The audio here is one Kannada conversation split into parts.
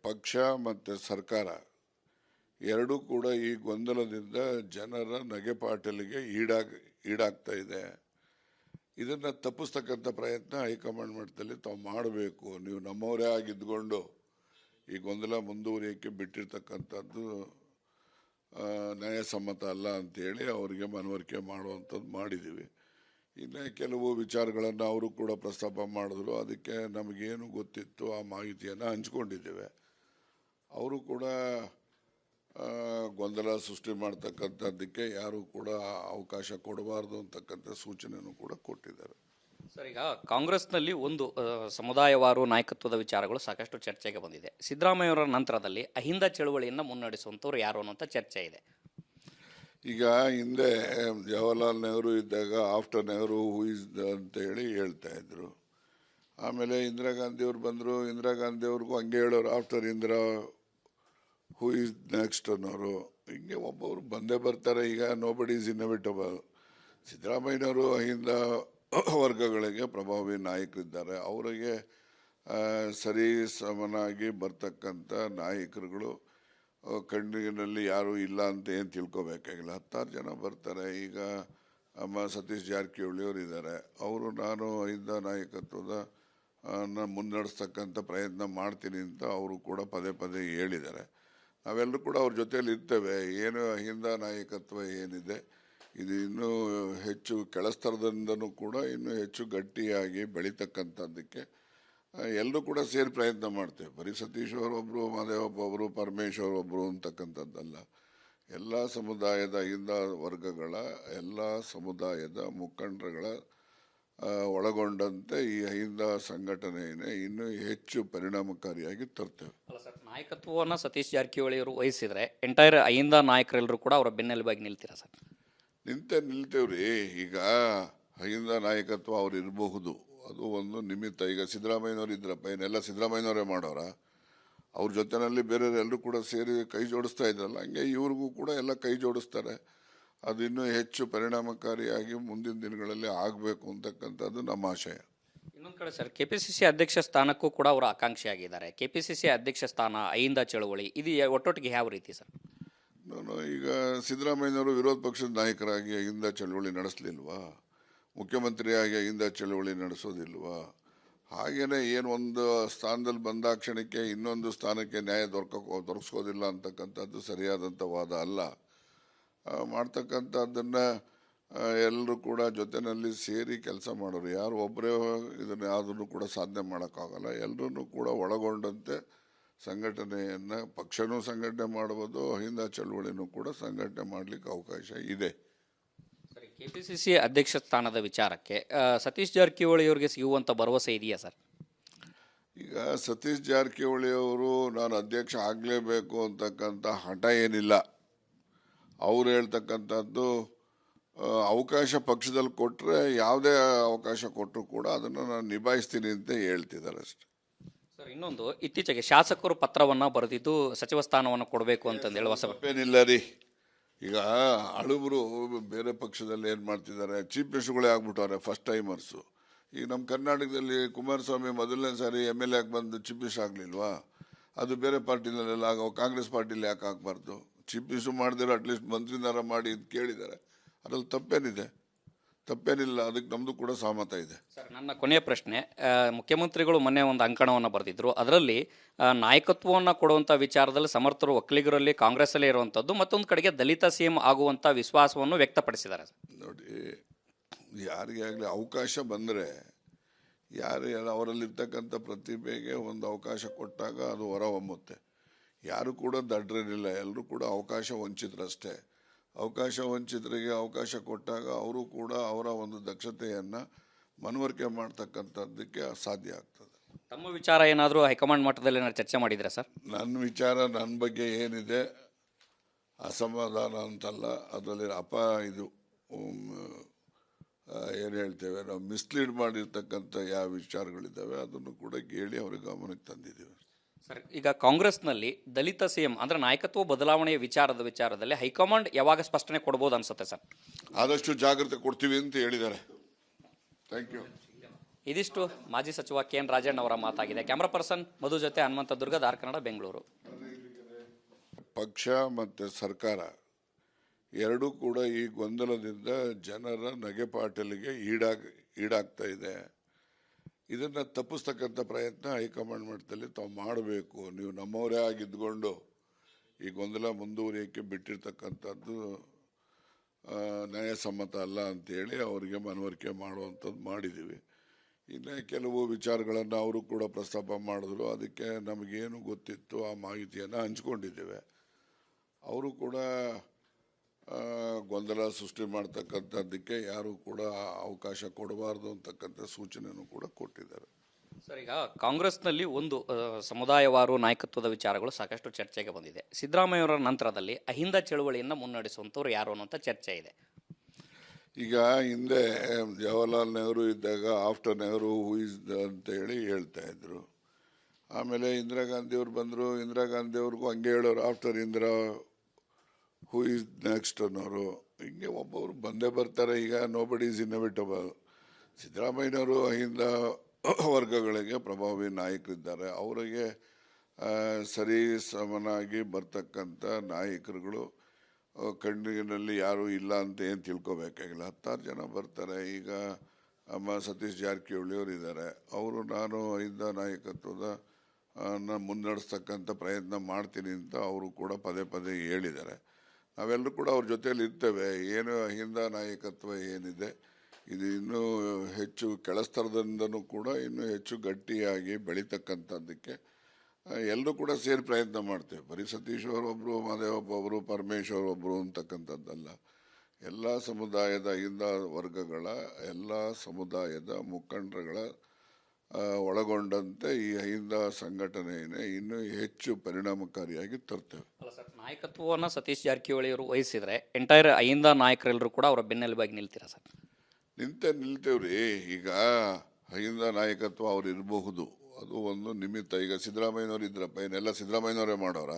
ಪಕ್ಷ ಮತ್ತು ಸರ್ಕಾರ ಎರಡೂ ಕೂಡ ಈ ಗೊಂದಲದಿಂದ ಜನರ ನಗೆಪಾಟಲಿಗೆ ಈಡಾಗ್ತಾ ಇದೆ. ಇದನ್ನು ತಪ್ಪಿಸ್ತಕ್ಕಂಥ ಪ್ರಯತ್ನ ಹೈಕಮಾಂಡ್ ಮಟ್ಟದಲ್ಲಿ ತಾವು ಮಾಡಬೇಕು. ನೀವು ನಮ್ಮವರೇ ಆಗಿದ್ದುಕೊಂಡು ಈ ಗೊಂದಲ ಮುಂದುವರಿಯೋಕ್ಕೆ ಬಿಟ್ಟಿರ್ತಕ್ಕಂಥದ್ದು ನ್ಯಾಯಸಮ್ಮತ ಅಲ್ಲ ಅಂತೇಳಿ ಅವರಿಗೆ ಮನವರಿಕೆ ಮಾಡುವಂಥದ್ದು ಮಾಡಿದ್ದೀವಿ. ಇನ್ನು ಕೆಲವು ವಿಚಾರಗಳನ್ನು ಅವರು ಕೂಡ ಪ್ರಸ್ತಾಪ ಮಾಡಿದ್ರು. ಅದಕ್ಕೆ ನಮಗೇನು ಗೊತ್ತಿತ್ತು ಆ ಮಾಹಿತಿಯನ್ನು ಹಂಚ್ಕೊಂಡಿದ್ದೇವೆ. ಅವರು ಕೂಡ ಗೊಂದಲ ಸೃಷ್ಟಿ ಮಾಡ್ತಕ್ಕಂಥದ್ದಕ್ಕೆ ಯಾರು ಕೂಡ ಅವಕಾಶ ಕೊಡಬಾರ್ದು ಅಂತಕ್ಕಂಥ ಸೂಚನೆಯನ್ನು ಕೂಡ ಕೊಟ್ಟಿದ್ದಾರೆ. ಸರ್, ಈಗ ಕಾಂಗ್ರೆಸ್ನಲ್ಲಿ ಒಂದು ಸಮುದಾಯವಾರು ನಾಯಕತ್ವದ ವಿಚಾರಗಳು ಸಾಕಷ್ಟು ಚರ್ಚೆಗೆ ಬಂದಿದೆ. ಸಿದ್ದರಾಮಯ್ಯವರ ನಂತರದಲ್ಲಿ ಅಹಿಂದ ಚಳುವಳಿಯನ್ನು ಮುನ್ನಡೆಸುವಂಥವ್ರು ಯಾರು ಅನ್ನೋಂಥ ಚರ್ಚೆ ಇದೆ. ಈಗ ಹಿಂದೆ ಜವಾಹರ್ಲಾಲ್ ನೆಹರು ಇದ್ದಾಗ ಆಫ್ಟರ್ ನೆಹರು ಹೂ ಇಸ್ ಅಂತೇಳಿ ಹೇಳ್ತಾ ಇದ್ರು. ಆಮೇಲೆ ಇಂದಿರಾ ಗಾಂಧಿಯವ್ರು ಬಂದರು. ಇಂದಿರಾ ಗಾಂಧಿಯವ್ರಿಗೂ ಹಂಗೆ ಹೇಳೋರು after Indira who is next ಅನ್ನೋರು. ಹಿಂಗೆ ಒಬ್ಬೊಬ್ರು ಬಂದೇ ಬರ್ತಾರೆ. ಈಗ ನೋಬಡಿ ಈಸ್ ಇನ್ಎವಿಟಬಲ್. ಸಿದ್ದರಾಮಯ್ಯನವರು ಅಹಿಂದ ವರ್ಗಗಳಿಗೆ ಪ್ರಭಾವಿ ನಾಯಕರಿದ್ದಾರೆ. ಅವರಿಗೆ ಸರಿ ಸಮನಾಗಿ ಬರ್ತಕ್ಕಂಥ ನಾಯಕರುಗಳು ಕಣ್ಣಿನಲ್ಲಿ ಯಾರೂ ಇಲ್ಲ ಅಂತ ಏನು ತಿಳ್ಕೊಬೇಕಾಗಿಲ್ಲ. 10 ಜನ ಬರ್ತಾರೆ. ಈಗ ಸತೀಶ್ ಜಾರಕಿಹೊಳಿ ಅವರು ಇದ್ದಾರೆ. ಅವರು ನಾನು ಅಹಿಂದ ನಾಯಕತ್ವದ ಮುನ್ನಡೆಸ್ತಕ್ಕಂಥ ಪ್ರಯತ್ನ ಮಾಡ್ತೀನಿ ಅಂತ ಅವರು ಕೂಡ ಪದೇ ಪದೇ ಹೇಳಿದ್ದಾರೆ. ನಾವೆಲ್ಲರೂ ಕೂಡ ಅವ್ರ ಜೊತೆಯಲ್ಲಿ ಇರ್ತೇವೆ. ಏನು ಅಹಿಂದ ನಾಯಕತ್ವ ಏನಿದೆ ಇದು ಇನ್ನೂ ಹೆಚ್ಚು ಕೆಳಸ್ತರದಿಂದನೂ ಕೂಡ ಇನ್ನೂ ಹೆಚ್ಚು ಗಟ್ಟಿಯಾಗಿ ಬೆಳೀತಕ್ಕಂಥದ್ದಕ್ಕೆ ಎಲ್ಲರೂ ಕೂಡ ಸೇರಿ ಪ್ರಯತ್ನ ಮಾಡ್ತೇವೆ. ಬರೀ ಸತೀಶ್ ಅವರೊಬ್ಬರು, ಮಹದೇವಪ್ಪ ಅವರು, ಪರಮೇಶ್ವರ್ ಒಬ್ಬರು ಅಂತಕ್ಕಂಥದ್ದಲ್ಲ. ಎಲ್ಲ ಸಮುದಾಯದ ಅಹಿಂದ ವರ್ಗಗಳ ಎಲ್ಲ ಸಮುದಾಯದ ಮುಖಂಡರುಗಳ ಒಳಗೊಂಡಂತೆ ಈ ಅಹಿಂದ ಸಂಘಟನೆಯನ್ನೇ ಇನ್ನೂ ಹೆಚ್ಚು ಪರಿಣಾಮಕಾರಿಯಾಗಿ ತರ್ತೇವೆ. ನಾಯಕತ್ವವನ್ನು ಸತೀಶ್ ಜಾರಕಿಹೊಳಿ ಅವರು ವಹಿಸಿದರೆ ಎಂಟೈರ್ ಅಹಿಂದ ನಾಯಕರೆಲ್ಲರೂ ಕೂಡ ಅವರ ಬೆನ್ನೆಲುಬಾಗಿ ನಿಲ್ತೀರಾ ಸರ್? ನಿಲ್ತೇವ್ರಿ. ಈಗ ಅಹಿಂದ ನಾಯಕತ್ವ ಅವ್ರು ಇರಬಹುದು, ಅದು ಒಂದು ನಿಮಿತ್ತ. ಈಗ ಸಿದ್ದರಾಮಯ್ಯನವ್ರು ಇದ್ರಪ್ಪ, ಏನೆಲ್ಲ ಸಿದ್ದರಾಮಯ್ಯನವರೇ ಮಾಡೋರ? ಅವ್ರ ಜೊತೆಯಲ್ಲಿ ಬೇರೆಯವರೆಲ್ಲರೂ ಕೂಡ ಸೇರಿ ಕೈ ಜೋಡಿಸ್ತಾ ಇದ್ರಲ್ಲ, ಹಂಗೆ ಇವ್ರಿಗೂ ಕೂಡ ಎಲ್ಲ ಕೈ ಜೋಡಿಸ್ತಾರೆ. ಅದು ಇನ್ನೂ ಹೆಚ್ಚು ಪರಿಣಾಮಕಾರಿಯಾಗಿ ಮುಂದಿನ ದಿನಗಳಲ್ಲಿ ಆಗಬೇಕು ಅಂತಕ್ಕಂಥದ್ದು ನಮ್ಮ ಆಶಯ. ಇನ್ನೊಂದು ಕಡೆ ಸರ್, KPCC ಅಧ್ಯಕ್ಷ ಸ್ಥಾನಕ್ಕೂ ಕೂಡ ಅವರು ಆಕಾಂಕ್ಷಿಯಾಗಿದ್ದಾರೆ. KPCC ಅಧ್ಯಕ್ಷ ಸ್ಥಾನ, ಅಹಿಂದ ಚಳುವಳಿ, ಇದು ಒಟ್ಟೊಟ್ಟಿಗೆ ಯಾವ ರೀತಿ ಸರ್? ನಾನು ಈಗ ಸಿದ್ದರಾಮಯ್ಯನವರು ವಿರೋಧ ಪಕ್ಷದ ನಾಯಕರಾಗಿ ಅಹಿಂದ ಚಳುವಳಿ ನಡೆಸಲಿಲ್ವಾ? ಮುಖ್ಯಮಂತ್ರಿಯಾಗಿ ಅಹಿಂದ ಚಳುವಳಿ ನಡೆಸೋದಿಲ್ವಾ? ಹಾಗೆಯೇ ಏನು ಒಂದು ಸ್ಥಾನದಲ್ಲಿ ಬಂದಾಕ್ಷಣಕ್ಕೆ ಇನ್ನೊಂದು ಸ್ಥಾನಕ್ಕೆ ನ್ಯಾಯ ದೊರಕಿಸೋದಿಲ್ಲ ಅಂತಕ್ಕಂಥದ್ದು ಸರಿಯಾದಂಥ ವಾದ ಅಲ್ಲ. ಮಾಡ್ತಕ್ಕಂಥದ್ದನ್ನು ಎಲ್ಲರೂ ಕೂಡ ಜೊತೆಯಲ್ಲಿ ಸೇರಿ ಕೆಲಸ ಮಾಡೋರು. ಯಾರು ಒಬ್ಬರೇ ಇದನ್ನು ಯಾವುದನ್ನು ಕೂಡ ಸಾಧನೆ ಮಾಡೋಕ್ಕಾಗಲ್ಲ. ಎಲ್ಲರೂ ಕೂಡ ಒಳಗೊಂಡಂತೆ ಸಂಘಟನೆಯನ್ನು, ಪಕ್ಷನೂ ಸಂಘಟನೆ ಮಾಡ್ಬೋದು, ಅಹಿಂದ ಚಳುವಳಿನೂ ಕೂಡ ಸಂಘಟನೆ ಮಾಡಲಿಕ್ಕೆ ಅವಕಾಶ ಇದೆ. KPCC ಅಧ್ಯಕ್ಷ ಸ್ಥಾನದ ವಿಚಾರಕ್ಕೆ ಸತೀಶ್ ಜಾರಕಿಹೊಳಿ ಅವರಿಗೆ ಸಿಗುವಂಥ ಭರವಸೆ ಇದೆಯಾ ಸರ್? ಈಗ ಸತೀಶ್ ಜಾರಕಿಹೊಳಿ ಅವರು ನಾನು ಅಧ್ಯಕ್ಷ ಆಗಲೇಬೇಕು ಅಂತಕ್ಕಂಥ ಹಠ ಏನಿಲ್ಲ. ಅವ್ರು ಹೇಳ್ತಕ್ಕಂಥದ್ದು ಅವಕಾಶ ಪಕ್ಷದಲ್ಲಿ ಕೊಟ್ಟರೆ, ಯಾವುದೇ ಅವಕಾಶ ಕೊಟ್ಟರು ಕೂಡ ಅದನ್ನು ನಾನು ನಿಭಾಯಿಸ್ತೀನಿ ಅಂತ ಹೇಳ್ತಿದ್ದಾರೆ ಅಷ್ಟೆ. ಸರ್, ಇನ್ನೊಂದು, ಇತ್ತೀಚೆಗೆ ಶಾಸಕರು ಪತ್ರವನ್ನು ಬರೆದಿದ್ದು ಸಚಿವ ಸ್ಥಾನವನ್ನು ಕೊಡಬೇಕು ಅಂತಂದು ಹೇಳುವ ತಪ್ಪೇನಿಲ್ಲ ರೀ. ಈಗ ಹಳುಬರು ಬೇರೆ ಪಕ್ಷದಲ್ಲಿ ಏನು ಮಾಡ್ತಿದ್ದಾರೆ, ಚೀಫ್ ಮಿನಿಸ್ಟರ್ಗಳೇ ಆಗ್ಬಿಟ್ಟವ್ರೆ, ಫಸ್ಟ್ ಟೈಮರ್ಸು. ಈಗ ನಮ್ಮ ಕರ್ನಾಟಕದಲ್ಲಿ ಕುಮಾರಸ್ವಾಮಿ ಮೊದಲನೇ ಸಾರಿ MLA ಆಗಿ ಬಂದು ಚೀಫ್ ಮಿನಿಸ್ಟರ್ ಆಗಲಿಲ್ವಾ? ಅದು ಬೇರೆ ಪಾರ್ಟಿನಲ್ಲೆಲ್ಲ ಕಾಂಗ್ರೆಸ್ ಪಾರ್ಟಿಲಿ ಯಾಕೆ ಆಗಬಾರ್ದು? ಚೀಫ್ ಮಿನಿಸ್ಟರ್ ಮಾಡಿದ್ರೆ ಅಟ್ಲೀಸ್ಟ್ ಮಂತ್ರಿನಾರ ಮಾಡಿ ಅಂತ ಕೇಳಿದ್ದಾರೆ. ಅದ್ರಲ್ಲಿ ತಪ್ಪೇನಿಲ್ಲ. ಅದಕ್ಕೆ ನಮ್ಮದು ಕೂಡ ಸಹಮತ ಇದೆ. ಸರ್, ನನ್ನ ಕೊನೆಯ ಪ್ರಶ್ನೆ, ಮುಖ್ಯಮಂತ್ರಿಗಳು ಮೊನ್ನೆ ಒಂದು ಅಂಕಣವನ್ನು ಬರೆದಿದ್ರು. ಅದರಲ್ಲಿ ನಾಯಕತ್ವವನ್ನು ಕೊಡುವಂಥ ವಿಚಾರದಲ್ಲಿ ಸಮರ್ಥರು ಒಕ್ಕಲಿಗರಲ್ಲಿ ಕಾಂಗ್ರೆಸ್ಸಲ್ಲೇ ಇರುವಂಥದ್ದು, ಮತ್ತೊಂದು ಕಡೆಗೆ ದಲಿತ CM ಆಗುವಂಥ ವಿಶ್ವಾಸವನ್ನು ವ್ಯಕ್ತಪಡಿಸಿದ್ದಾರೆ. ನೋಡಿ, ಯಾರಿಗೆ ಆಗಲಿ ಅವಕಾಶ ಬಂದರೆ ಅವರಲ್ಲಿರ್ತಕ್ಕಂಥ ಪ್ರತಿಭೆಗೆ ಒಂದು ಅವಕಾಶ ಕೊಟ್ಟಾಗ ಅದು ಹೊರಹೊಮ್ಮುತ್ತೆ. ಯಾರು ಕೂಡ ದಡ್ರೇನಿಲ್ಲ, ಎಲ್ಲರೂ ಕೂಡ ಅವಕಾಶ ವಂಚಿತರಷ್ಟೇ. ಅವಕಾಶ ವಂಚಿತರಿಗೆ ಅವಕಾಶ ಕೊಟ್ಟಾಗ ಅವರು ಕೂಡ ಅವರ ಒಂದು ದಕ್ಷತೆಯನ್ನು ಮನವರಿಕೆ ಮಾಡ್ತಕ್ಕಂಥದ್ದಕ್ಕೆ ಸಾಧ್ಯ ಆಗ್ತದೆ. ತಮ್ಮ ವಿಚಾರ ಏನಾದರೂ ಹೈಕಮಾಂಡ್ ಮಟ್ಟದಲ್ಲಿ ಏನಾದ್ರು ಚರ್ಚೆ ಮಾಡಿದ್ರೆ ಸರ್? ನನ್ನ ವಿಚಾರ, ನನ್ನ ಬಗ್ಗೆ ಏನಿದೆ ಅಸಮಾಧಾನ ಅಂತಲ್ಲ, ಅದರಲ್ಲಿ ಇದು ಏನು ಹೇಳ್ತೇವೆ ನಾವು, ಮಿಸ್ಲೀಡ್ ಮಾಡಿರ್ತಕ್ಕಂಥ ಯಾವ ವಿಚಾರಗಳಿದ್ದಾವೆ ಅದನ್ನು ಕೂಡ ಕೇಳಿ ಅವ್ರಿಗೆ ಗಮನಕ್ಕೆ ತಂದಿದ್ದೀವಿ. ಸರ್, ಈಗ ಕಾಂಗ್ರೆಸ್ನಲ್ಲಿ ದಲಿತ CM ಅಂದರೆ ನಾಯಕತ್ವ ಬದಲಾವಣೆಯ ವಿಚಾರದಲ್ಲಿ ಹೈಕಮಾಂಡ್ ಯಾವಾಗ ಸ್ಪಷ್ಟನೆ ಕೊಡ್ಬೋದು ಅನ್ಸುತ್ತೆ ಸರ್? ಆದಷ್ಟು ಜಾಗ್ರತೆ ಕೊಡ್ತೀವಿ ಅಂತ ಹೇಳಿದ್ದಾರೆ. Thank you. ಇದಿಷ್ಟು ಮಾಜಿ ಸಚಿವ ಕೆ ಎನ್ ರಾಜಣ್ಣ ಅವರ ಮಾತಾಗಿದೆ. ಕ್ಯಾಮ್ರಾ ಪರ್ಸನ್ ಮಧು ಜೊತೆ ಹನುಮಂತ ದುರ್ಗ, ದಾರ್ ಕನ್ನಡ, ಬೆಂಗಳೂರು. ಪಕ್ಷ ಮತ್ತು ಸರ್ಕಾರ ಎರಡೂ ಕೂಡ ಈ ಗೊಂದಲದಿಂದ ಜನರ ನಗೆಪಾಟಲಿಗೆ ಈಡಾಗ್ತಾ ಇದೆ. ಇದನ್ನು ತಪ್ಪಿಸ್ತಕ್ಕಂಥ ಪ್ರಯತ್ನ ಹೈಕಮಾಂಡ್ ಮಟ್ಟದಲ್ಲಿ ತಾವು ಮಾಡಬೇಕು. ನೀವು ನಮ್ಮವರೇ ಆಗಿದ್ದುಕೊಂಡು ಈ ಗೊಂದಲ ಮುಂದುವರಿಯೋಕ್ಕೆ ಬಿಟ್ಟಿರ್ತಕ್ಕಂಥದ್ದು ನ್ಯಾಯಸಮ್ಮತ ಅಲ್ಲ ಅಂತೇಳಿ ಅವರಿಗೆ ಮನವರಿಕೆ ಮಾಡುವಂಥದ್ದು ಮಾಡಿದ್ದೀವಿ. ಇನ್ನು ಕೆಲವು ವಿಚಾರಗಳನ್ನು ಅವರು ಕೂಡ ಪ್ರಸ್ತಾಪ ಮಾಡಿದ್ರು. ಅದಕ್ಕೆ ನಮಗೇನು ಗೊತ್ತಿತ್ತು ಆ ಮಾಹಿತಿಯನ್ನು ಹಂಚ್ಕೊಂಡಿದ್ದೇವೆ. ಅವರು ಕೂಡ ಗೊಂದಲ ಸೃಷ್ಟಿ ಮಾಡ್ತಕ್ಕಂಥದ್ದಕ್ಕೆ ಯಾರು ಕೂಡ ಅವಕಾಶ ಕೊಡಬಾರ್ದು ಅಂತಕ್ಕಂಥ ಸೂಚನೆಯನ್ನು ಕೂಡ ಕೊಟ್ಟಿದ್ದಾರೆ. ಸರ್, ಈಗ ಕಾಂಗ್ರೆಸ್ನಲ್ಲಿ ಒಂದು ಸಮುದಾಯವಾರು ನಾಯಕತ್ವದ ವಿಚಾರಗಳು ಸಾಕಷ್ಟು ಚರ್ಚೆಗೆ ಬಂದಿದೆ. ಸಿದ್ದರಾಮಯ್ಯವರ ನಂತರದಲ್ಲಿ ಅಹಿಂದ ಚಳುವಳಿಯನ್ನು ಮುನ್ನಡೆಸುವಂಥವ್ರು ಯಾರು ಅನ್ನೋಂಥ ಚರ್ಚೆ ಇದೆ. ಈಗ ಹಿಂದೆ ಜವಾಹರ್ಲಾಲ್ ನೆಹರು ಇದ್ದಾಗ ಆಫ್ಟರ್ ನೆಹರು ಹೂ ಇಸ್ ಅಂತೇಳಿ ಹೇಳ್ತಾ ಇದ್ರು. ಆಮೇಲೆ ಇಂದಿರಾ ಗಾಂಧಿಯವ್ರು ಬಂದರು. ಇಂದಿರಾ ಗಾಂಧಿಯವ್ರಿಗೂ ಹಂಗೆ ಹೇಳೋರು, after Indira who is next ಅನ್ನೋರು. ಹಿಂಗೆ ಒಬ್ಬೊಬ್ರು ಬಂದೇ ಬರ್ತಾರೆ. ಈಗ ನೋಬಡಿ ಈಸ್ ಇನ್ಎವಿಟಬಲ್. ಸಿದ್ದರಾಮಯ್ಯನವರು ಅಹಿಂದ ವರ್ಗಗಳಿಗೆ ಪ್ರಭಾವಿ ನಾಯಕರಿದ್ದಾರೆ. ಅವರಿಗೆ ಸರಿ ಸಮನಾಗಿ ಬರ್ತಕ್ಕಂಥ ನಾಯಕರುಗಳು ಕಣ್ಣಿನಲ್ಲಿ ಯಾರೂ ಇಲ್ಲ ಅಂತ ಏನು ತಿಳ್ಕೊಬೇಕಾಗಿಲ್ಲ. 10 ಜನ ಬರ್ತಾರೆ. ಈಗ ಸತೀಶ್ ಜಾರಕಿಹೊಳಿ ಅವರು ಇದ್ದಾರೆ. ಅವರು ನಾನು ಅಹಿಂದ ನಾಯಕತ್ವದ ಮುನ್ನಡೆಸ್ತಕ್ಕಂಥ ಪ್ರಯತ್ನ ಮಾಡ್ತೀನಿ ಅಂತ ಅವರು ಕೂಡ ಪದೇ ಪದೇ ಹೇಳಿದ್ದಾರೆ. ನಾವೆಲ್ಲರೂ ಕೂಡ ಅವ್ರ ಜೊತೆಯಲ್ಲಿ ಇರ್ತೇವೆ. ಏನು ಅಹಿಂದ ನಾಯಕತ್ವ ಏನಿದೆ ಇದು ಇನ್ನೂ ಹೆಚ್ಚು ಕೆಳಸ್ತರದಿಂದನೂ ಕೂಡ ಇನ್ನೂ ಹೆಚ್ಚು ಗಟ್ಟಿಯಾಗಿ ಬೆಳೀತಕ್ಕಂಥದ್ದಕ್ಕೆ ಎಲ್ಲರೂ ಕೂಡ ಸೇರಿ ಪ್ರಯತ್ನ ಮಾಡ್ತೇವೆ. ಬರೀ ಸತೀಶ್ ಅವರೊಬ್ಬರು, ಮಾದೇವಪ್ಪ ಅವರು, ಪರಮೇಶ್ವರ್ ಒಬ್ಬರು ಅಂತಕ್ಕಂಥದ್ದಲ್ಲ. ಎಲ್ಲ ಸಮುದಾಯದ ಅಹಿಂದ ವರ್ಗಗಳ ಎಲ್ಲ ಸಮುದಾಯದ ಮುಖಂಡರುಗಳ ಒಳಗೊಂಡಂತೆ ಈ ಅಹಿಂದ ಸಂಘಟನೆಯನ್ನೇ ಇನ್ನೂ ಹೆಚ್ಚು ಪರಿಣಾಮಕಾರಿಯಾಗಿ ತರ್ತೇವೆ. ಅಲ್ಲ ಸರ್, ನಾಯಕತ್ವವನ್ನು ಸತೀಶ್ ಜಾರಕಿಹೊಳಿ ಅವರು ವಹಿಸಿದರೆ ಎಂಟೈರ್ ಅಹಿಂದ ನಾಯಕರೆಲ್ಲರೂ ಕೂಡ ಅವರ ಬೆನ್ನೆಲುಬಾಗಿ ನಿಲ್ತೀರಾ ಸರ್? ನಿಲ್ತೇವ್ರಿ. ಈಗ ಅಹಿಂದ ನಾಯಕತ್ವ ಅವ್ರು ಇರಬಹುದು, ಅದು ಒಂದು ನಿಮಿತ್ತ. ಈಗ ಸಿದ್ದರಾಮಯ್ಯನವ್ರು ಇದ್ರಪ್ಪ, ಏನೆಲ್ಲ ಸಿದ್ದರಾಮಯ್ಯನವರೇ ಮಾಡೋರ?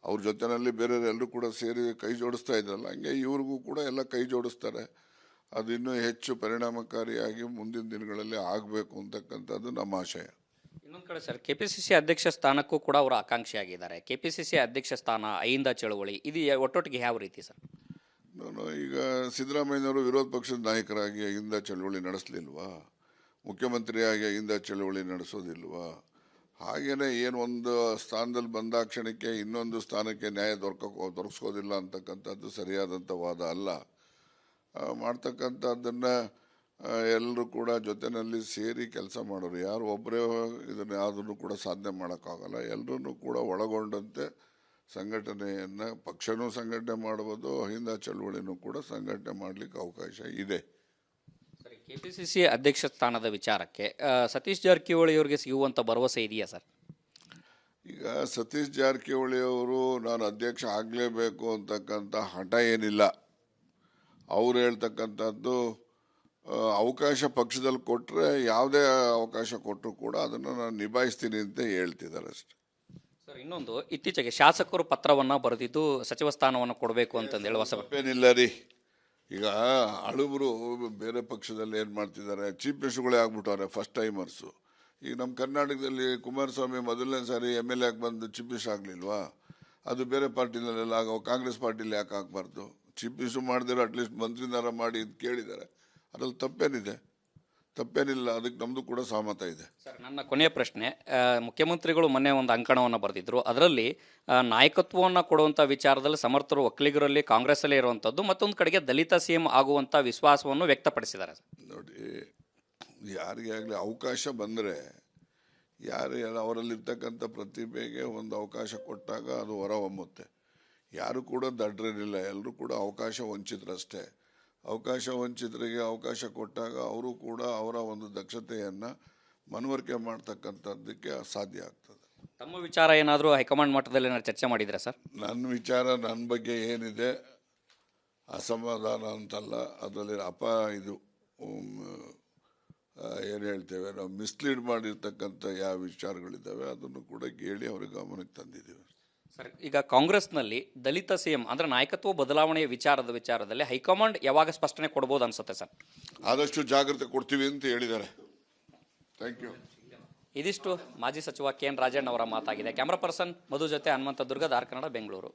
ಅವ್ರ ಜೊತೆಯಲ್ಲಿ ಬೇರೆಯವರೆಲ್ಲರೂ ಕೂಡ ಸೇರಿ ಕೈ ಜೋಡಿಸ್ತಾ ಇದ್ರಲ್ಲ, ಹಂಗೆ ಇವ್ರಿಗೂ ಕೂಡ ಎಲ್ಲ ಕೈ ಜೋಡಿಸ್ತಾರೆ. ಅದು ಇನ್ನೂ ಹೆಚ್ಚು ಪರಿಣಾಮಕಾರಿಯಾಗಿ ಮುಂದಿನ ದಿನಗಳಲ್ಲಿ ಆಗಬೇಕು ಅಂತಕ್ಕಂಥದ್ದು ನಮ್ಮ ಆಶಯ. ಇನ್ನೊಂದು ಕಡೆ ಸರ್, ಕೆಪಿಸಿಸಿ ಅಧ್ಯಕ್ಷ ಸ್ಥಾನಕ್ಕೂ ಕೂಡ ಅವರು ಆಕಾಂಕ್ಷಿಯಾಗಿದ್ದಾರೆ. ಕೆಪಿಸಿಸಿ ಅಧ್ಯಕ್ಷ ಸ್ಥಾನ, ಅಹಿಂದ ಚಳವಳಿ, ಇದು ಒಟ್ಟೊಟ್ಟಿಗೆ ಯಾವ ರೀತಿ ಸರ್? ನಾನು ಈಗ ಸಿದ್ದರಾಮಯ್ಯನವರು ವಿರೋಧ ಪಕ್ಷದ ನಾಯಕರಾಗಿ ಅಹಿಂದ ಚಳವಳಿ ನಡೆಸಲಿಲ್ವಾ? ಮುಖ್ಯಮಂತ್ರಿಯಾಗಿ ಅಹಿಂದ ಚಳವಳಿ ನಡೆಸೋದಿಲ್ವಾ? ಹಾಗೆಯೇ ಏನು ಒಂದು ಸ್ಥಾನದಲ್ಲಿ ಬಂದಾಕ್ಷಣಕ್ಕೆ ಇನ್ನೊಂದು ಸ್ಥಾನಕ್ಕೆ ನ್ಯಾಯ ದೊರಕಿಸೋದಿಲ್ಲ ಅಂತಕ್ಕಂಥದ್ದು ಸರಿಯಾದಂಥ ವಾದ ಅಲ್ಲ. ಮಾಡ್ತಕ್ಕಂಥದ್ದನ್ನು ಎಲ್ಲರೂ ಕೂಡ ಜೊತೆಯಲ್ಲಿ ಸೇರಿ ಕೆಲಸ ಮಾಡೋರು. ಯಾರು ಒಬ್ಬರೇ ಇದನ್ನು ಯಾವುದನ್ನು ಕೂಡ ಸಾಧನೆ ಮಾಡೋಕ್ಕಾಗಲ್ಲ. ಎಲ್ಲರೂ ಕೂಡ ಒಳಗೊಂಡಂತೆ ಸಂಘಟನೆಯನ್ನು, ಪಕ್ಷನೂ ಸಂಘಟನೆ ಮಾಡ್ಬೋದು, ಅಹಿಂದ ಚಳವಳಿನೂ ಕೂಡ ಸಂಘಟನೆ ಮಾಡಲಿಕ್ಕೆ ಅವಕಾಶ ಇದೆ. ಸರಿ, ಕೆಪಿಸಿಸಿ ಅಧ್ಯಕ್ಷ ಸ್ಥಾನದ ವಿಚಾರಕ್ಕೆ ಸತೀಶ್ ಜಾರಕಿಹೊಳಿ ಅವರಿಗೆ ಸಿಗುವಂಥ ಭರವಸೆ ಇದೆಯಾ ಸರ್? ಈಗ ಸತೀಶ್ ಜಾರಕಿಹೊಳಿ ಅವರು ನಾನು ಅಧ್ಯಕ್ಷ ಆಗಲೇಬೇಕು ಅಂತಕ್ಕಂಥ ಹಠ ಏನಿಲ್ಲ. ಅವ್ರು ಹೇಳ್ತಕ್ಕಂಥದ್ದು ಅವಕಾಶ ಪಕ್ಷದಲ್ಲಿ ಕೊಟ್ಟರೆ, ಯಾವುದೇ ಅವಕಾಶ ಕೊಟ್ಟರು ಕೂಡ ಅದನ್ನು ನಾನು ನಿಭಾಯಿಸ್ತೀನಿ ಅಂತ ಹೇಳ್ತಿದ್ದಾರೆ ಅಷ್ಟೆ. ಸರ್, ಇನ್ನೊಂದು, ಇತ್ತೀಚೆಗೆ ಶಾಸಕರು ಪತ್ರವನ್ನು ಬರೆದಿದ್ದು ಸಚಿವ ಸ್ಥಾನವನ್ನು ಕೊಡಬೇಕು ಅಂತಂದು ಹೇಳುವ ತಪ್ಪೇನಿಲ್ಲ ರೀ. ಈಗ ಹಳುಬರು ಬೇರೆ ಪಕ್ಷದಲ್ಲಿ ಏನು ಮಾಡ್ತಿದ್ದಾರೆ, ಚೀಫ್ ಮಿನಿಸ್ಟರ್ಗಳೇ ಆಗ್ಬಿಟ್ಟವ್ರೆ, ಫಸ್ಟ್ ಟೈಮರ್ಸು. ಈಗ ನಮ್ಮ ಕರ್ನಾಟಕದಲ್ಲಿ ಕುಮಾರಸ್ವಾಮಿ ಮೊದಲನೇ ಸಾರಿ MLA ಆಗಿ ಬಂದು ಚೀಫ್ ಮಿನಿಸ್ಟರ್ ಆಗಲಿಲ್ವಾ? ಅದು ಬೇರೆ ಪಾರ್ಟಿನಲ್ಲೆಲ್ಲ ಕಾಂಗ್ರೆಸ್ ಪಾರ್ಟಿಲಿ ಯಾಕೆ ಆಗಬಾರ್ದು? ಚೀಫ್ ಮಿನಿಸ್ಟರ್ ಮಾಡಿದಿರೋ ಅಟ್ಲೀಸ್ಟ್ ಮಂತ್ರಿನಾರ ಮಾಡಿ ಅಂತ ಕೇಳಿದ್ದಾರೆ. ಅದ್ರಲ್ಲಿ ತಪ್ಪೇನಿಲ್ಲ. ಅದಕ್ಕೆ ನಮ್ಮದು ಕೂಡ ಸಹಮತ ಇದೆ. ಸರ್, ನನ್ನ ಕೊನೆಯ ಪ್ರಶ್ನೆ, ಮುಖ್ಯಮಂತ್ರಿಗಳು ಮೊನ್ನೆ ಒಂದು ಅಂಕಣವನ್ನು ಬರೆದಿದ್ರು. ಅದರಲ್ಲಿ ನಾಯಕತ್ವವನ್ನು ಕೊಡುವಂಥ ವಿಚಾರದಲ್ಲಿ ಸಮರ್ಥರು ಒಕ್ಕಲಿಗರಲ್ಲಿ ಕಾಂಗ್ರೆಸ್ಸಲ್ಲೇ ಇರುವಂಥದ್ದು, ಮತ್ತೊಂದು ಕಡೆಗೆ ದಲಿತ CM ಆಗುವಂಥ ವಿಶ್ವಾಸವನ್ನು ವ್ಯಕ್ತಪಡಿಸಿದ್ದಾರೆ. ನೋಡಿ, ಯಾರಿಗೆ ಆಗಲಿ ಅವಕಾಶ ಬಂದರೆ, ಯಾರು ಅವರಲ್ಲಿರ್ತಕ್ಕಂಥ ಪ್ರತಿಭೆಗೆ ಒಂದು ಅವಕಾಶ ಕೊಟ್ಟಾಗ ಅದು ಹೊರಹೊಮ್ಮುತ್ತೆ. ಯಾರು ಕೂಡ ದಡ್ರೇನಿಲ್ಲ, ಎಲ್ಲರೂ ಕೂಡ ಅವಕಾಶ ವಂಚಿತರಷ್ಟೇ. ಅವಕಾಶ ವಂಚಿತರಿಗೆ ಅವಕಾಶ ಕೊಟ್ಟಾಗ ಅವರು ಕೂಡ ಅವರ ಒಂದು ದಕ್ಷತೆಯನ್ನು ಮನವರಿಕೆ ಮಾಡ್ತಕ್ಕಂಥದ್ದಕ್ಕೆ ಸಾಧ್ಯ ಆಗ್ತದೆ. ತಮ್ಮ ವಿಚಾರ ಏನಾದರೂ ಹೈಕಮಾಂಡ್ ಮಟ್ಟದಲ್ಲಿ ಏನಾದ್ರು ಚರ್ಚೆ ಮಾಡಿದ್ರೆ ಸರ್? ನನ್ನ ವಿಚಾರ, ನನ್ನ ಬಗ್ಗೆ ಏನಿದೆ ಅಸಮಾಧಾನ ಅಂತಲ್ಲ, ಅದರಲ್ಲಿ ಇದು ಏನು ಹೇಳ್ತೇವೆ ನಾವು, ಮಿಸ್ಲೀಡ್ ಮಾಡಿರ್ತಕ್ಕಂಥ ಯಾವ ವಿಚಾರಗಳಿದ್ದಾವೆ ಅದನ್ನು ಕೂಡ ಹೇಳಿ ಅವ್ರ ಗಮನಕ್ಕೆ ತಂದಿದ್ದೀವಿ. ಸರ್, ಈಗ ಕಾಂಗ್ರೆಸ್ನಲ್ಲಿ ದಲಿತ CM ಅಂದರೆ ನಾಯಕತ್ವ ಬದಲಾವಣೆಯ ವಿಚಾರದಲ್ಲಿ ಹೈಕಮಾಂಡ್ ಯಾವಾಗ ಸ್ಪಷ್ಟನೆ ಕೊಡ್ಬೋದು ಅನ್ಸುತ್ತೆ ಸರ್? ಆದಷ್ಟು ಜಾಗ್ರತೆ ಕೊಡ್ತೀವಿ ಅಂತ ಹೇಳಿದ್ದಾರೆ. Thank you. ಇದಿಷ್ಟು ಮಾಜಿ ಸಚಿವ ಕೆ ಎನ್ ರಾಜಣ್ಣ ಅವರ ಮಾತಾಗಿದೆ. ಕ್ಯಾಮರಾ ಪರ್ಸನ್ ಮಧು ಜೊತೆ ಹನುಮಂತ ದುರ್ಗ, ಧಾರ್ ಕನ್ನಡ, ಬೆಂಗಳೂರು.